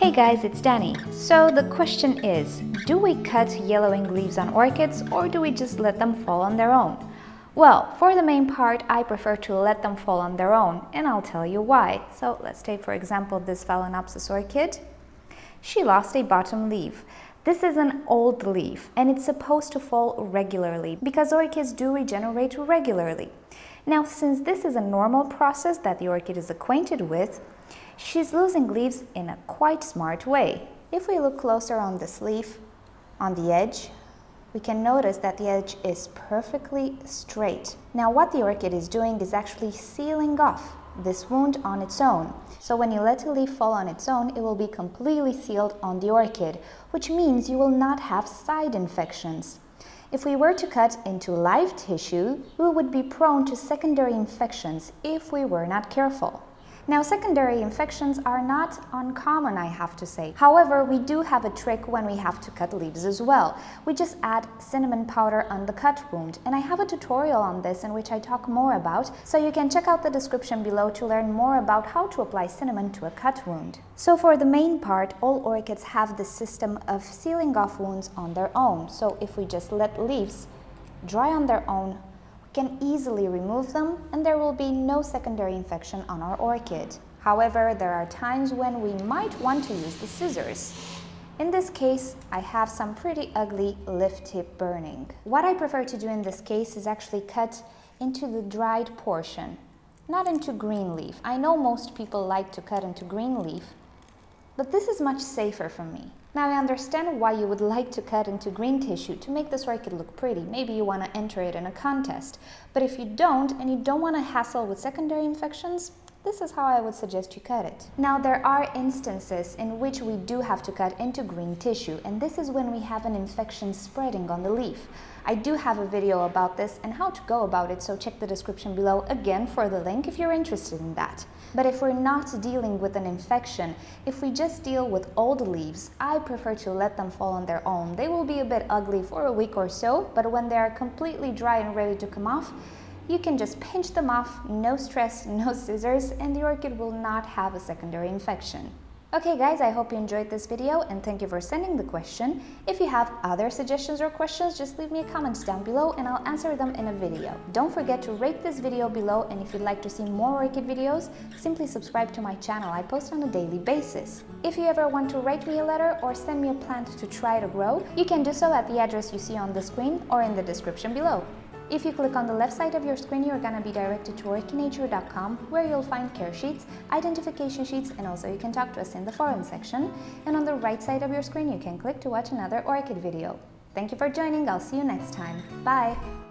Hey guys, it's Danny. So the question is, do we cut yellowing leaves on orchids or do we just let them fall on their own? Well, for the main part, I prefer to let them fall on their own, and I'll tell you why. So let's take for example this Phalaenopsis orchid. She lost a bottom leaf. This is an old leaf and it's supposed to fall regularly because orchids do regenerate regularly. Now, since this is a normal process that the orchid is acquainted with, she's losing leaves in a quite smart way. If we look closer on this leaf, on the edge, we can notice that the edge is perfectly straight. Now, what the orchid is doing is actually sealing off this wound on its own. So when you let a leaf fall on its own, it will be completely sealed on the orchid, which means you will not have side infections. If we were to cut into live tissue, we would be prone to secondary infections if we were not careful. Now, secondary infections are not uncommon, I have to say. However, we do have a trick when we have to cut leaves as well. We just add cinnamon powder on the cut wound, and I have a tutorial on this in which I talk more about, so you can check out the description below to learn more about how to apply cinnamon to a cut wound. So for the main part, all orchids have this system of sealing off wounds on their own. So if we just let leaves dry on their own, can easily remove them and there will be no secondary infection on our orchid. However, there are times when we might want to use the scissors. In this case, I have some pretty ugly leaf tip burning. What I prefer to do in this case is actually cut into the dried portion, not into green leaf. I know most people like to cut into green leaf, but this is much safer for me. Now, I understand why you would like to cut into green tissue to make this orchid look pretty. Maybe you want to enter it in a contest. But if you don't, and you don't want to hassle with secondary infections, this is how I would suggest you cut it. Now, there are instances in which we do have to cut into green tissue, and this is when we have an infection spreading on the leaf. I do have a video about this and how to go about it, so check the description below again for the link if you're interested in that. But if we're not dealing with an infection, if we just deal with old leaves, I prefer to let them fall on their own. They will be a bit ugly for a week or so, but when they are completely dry and ready to come off, you can just pinch them off, no stress, no scissors, and the orchid will not have a secondary infection. Okay guys, I hope you enjoyed this video and thank you for sending the question. If you have other suggestions or questions, just leave me a comment down below and I'll answer them in a video. Don't forget to rate this video below, and if you'd like to see more orchid videos, simply subscribe to my channel. I post on a daily basis. If you ever want to write me a letter or send me a plant to try to grow, you can do so at the address you see on the screen or in the description below. If you click on the left side of your screen, you're gonna be directed to orchidnature.com, where you'll find care sheets, identification sheets, and also you can talk to us in the forum section. And on the right side of your screen, you can click to watch another orchid video. Thank you for joining. I'll see you next time. Bye!